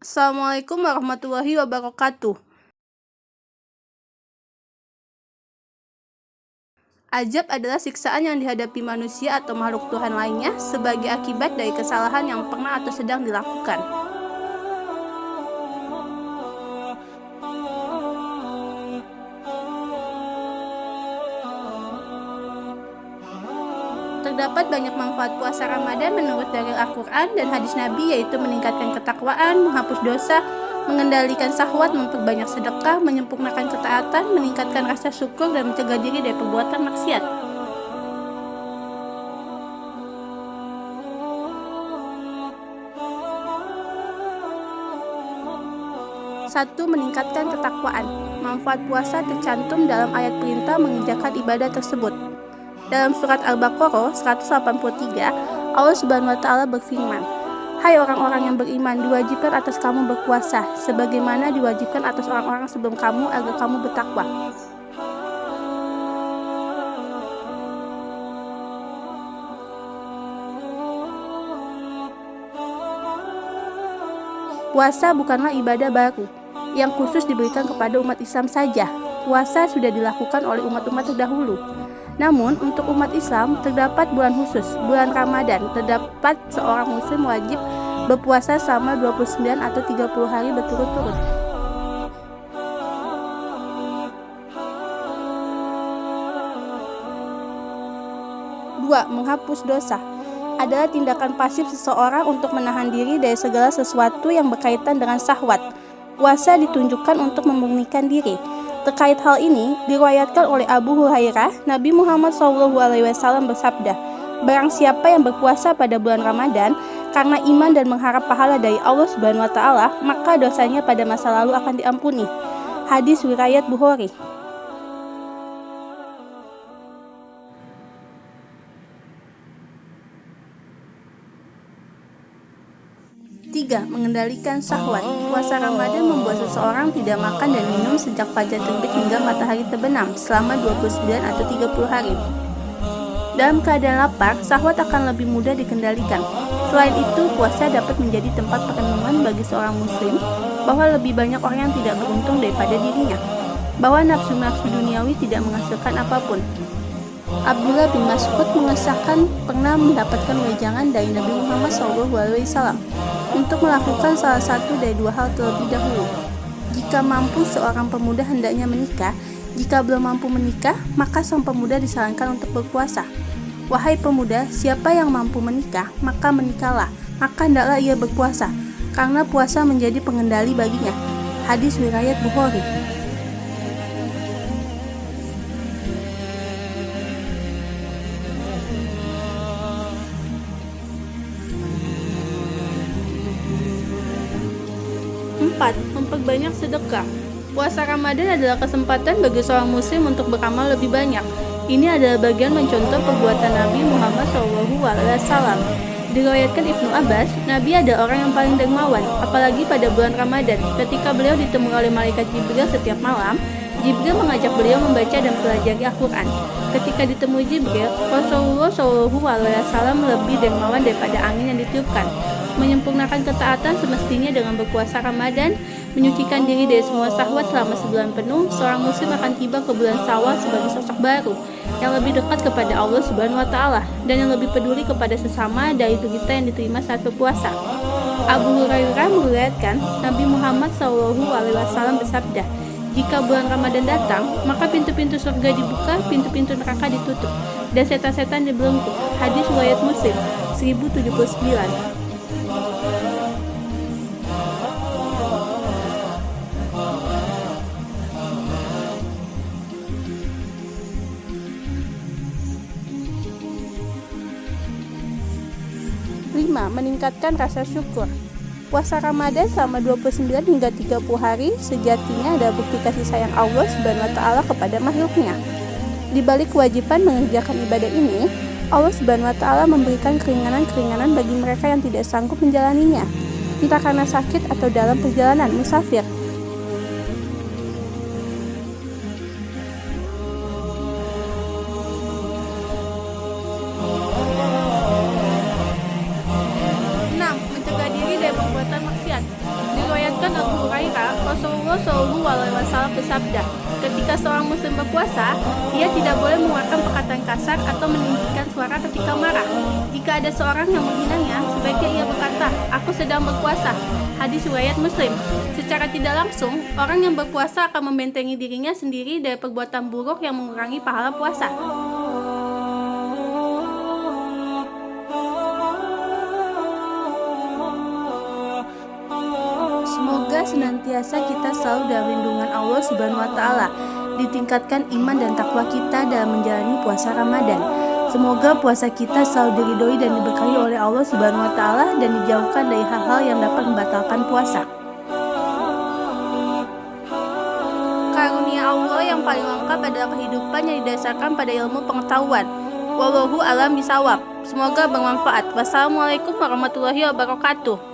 Assalamualaikum warahmatullahi wabarakatuh. Azab adalah siksaan yang dihadapi manusia atau makhluk Tuhan lainnya sebagai akibat dari kesalahan yang pernah atau sedang dilakukan. Terdapat banyak manfaat puasa Ramadan menurut dalil Al-Quran dan hadis Nabi, yaitu meningkatkan ketakwaan, menghapus dosa, mengendalikan syahwat, memperbanyak sedekah, menyempurnakan ketaatan, meningkatkan rasa syukur, dan mencegah diri dari perbuatan maksiat. Satu, meningkatkan ketakwaan. Manfaat puasa tercantum dalam ayat perintah mengerjakan ibadah tersebut. Dalam surat Al-Baqarah 183, Allah Subhanahu wa taala berfirman, "Hai orang-orang yang beriman, diwajibkan atas kamu berpuasa sebagaimana diwajibkan atas orang-orang sebelum kamu agar kamu bertakwa." Puasa bukanlah ibadah baru yang khusus diberikan kepada umat Islam saja. Puasa sudah dilakukan oleh umat-umat terdahulu. Namun, untuk umat Islam terdapat bulan khusus, bulan Ramadan. Terdapat seorang muslim wajib berpuasa selama 29 atau 30 hari berturut-turut. Dua, menghapus dosa adalah tindakan pasif seseorang untuk menahan diri dari segala sesuatu yang berkaitan dengan syahwat. Puasa ditunjukkan untuk memurnikan diri. Terkait hal ini, diriwayatkan oleh Abu Hurairah, Nabi Muhammad SAW bersabda, "Barang siapa yang berpuasa pada bulan Ramadan karena iman dan mengharap pahala dari Allah Subhanahu wa taala, maka dosanya pada masa lalu akan diampuni." Hadis riwayat Bukhari. 3. Mengendalikan syahwat. Puasa Ramadan membuat seseorang tidak makan dan minum sejak fajar terbit hingga matahari terbenam selama 29 atau 30 hari. Dalam keadaan lapar, syahwat akan lebih mudah dikendalikan. Selain itu, puasa dapat menjadi tempat perenungan bagi seorang muslim bahwa lebih banyak orang yang tidak beruntung daripada dirinya, bahwa nafsu-nafsu duniawi tidak menghasilkan apapun. Abdullah bin Mas'ud mengesahkan pernah mendapatkan wejangan dari Nabi Muhammad SAW untuk melakukan salah satu dari dua hal terlebih dahulu. Jika mampu, seorang pemuda hendaknya menikah. Jika belum mampu menikah, maka sang pemuda disarankan untuk berpuasa. Wahai pemuda, siapa yang mampu menikah, maka menikahlah, maka hendaklah ia berpuasa, karena puasa menjadi pengendali baginya. Hadis riwayat Bukhari. Empat, memperbanyak sedekah. Puasa Ramadan adalah kesempatan bagi seorang muslim untuk beramal lebih banyak. Ini adalah bagian mencontoh perbuatan Nabi Muhammad SAW. Diriwayatkan Ibnu Abbas, Nabi adalah orang yang paling dermawan, apalagi pada bulan Ramadan. Ketika beliau ditemui oleh malaikat Jibril setiap malam, Jibril mengajak beliau membaca dan pelajari Al-Quran. Ketika ditemui Jibril, Rasulullah SAW lebih dermawan daripada angin yang ditiupkan. Menyempurnakan ketaatan semestinya dengan berpuasa Ramadan, menyucikan diri dari semua syahwat selama sebulan penuh. Seorang muslim akan tiba ke bulan Syawal sebagai sosok baru yang lebih dekat kepada Allah Subhanahu wa taala dan yang lebih peduli kepada sesama dari berita yang diterima saat berpuasa. Abu Hurairah meriwayatkan Nabi Muhammad SAW bersabda, "Jika bulan Ramadan datang, maka pintu-pintu surga dibuka, pintu-pintu neraka ditutup, dan setan-setan dibelenggu." Hadis riwayat Muslim 1079. Lima, meningkatkan rasa syukur. Puasa Ramadan selama 29 hingga 30 hari sejatinya ada bukti kasih sayang Allah Subhanahu wa taala kepada makhluknya. Di balik kewajiban mengerjakan ibadah ini, Allah Subhanahu wa taala memberikan keringanan-keringanan bagi mereka yang tidak sanggup menjalaninya, entah karena sakit atau dalam perjalanan musafir. 6. Mencegah diri dari perbuatan maksiat. Shallallahu Alaihi Wasallam bersabda, ketika seorang muslim berpuasa, ia tidak boleh mengeluarkan perkataan kasar atau meninggikan suara ketika marah. Jika ada seorang yang menghinanya, sebaiknya ia berkata, "Aku sedang berpuasa." Hadis riwayat Muslim. Secara tidak langsung, orang yang berpuasa akan membentengi dirinya sendiri dari perbuatan buruk yang mengurangi pahala puasa. Semoga senantiasa kita selalu dalam lindungan Allah Subhanahu wa Ta'ala, ditingkatkan iman dan takwa kita dalam menjalani puasa Ramadan. Semoga puasa kita selalu diridhoi dan diberkahi oleh Allah Subhanahu wa Ta'ala dan dijauhkan dari hal-hal yang dapat membatalkan puasa. Karunia Allah yang paling lengkap adalah kehidupan yang didasarkan pada ilmu pengetahuan. Wallahu a'lam bishawab. Semoga bermanfaat. Wassalamualaikum warahmatullahi wabarakatuh.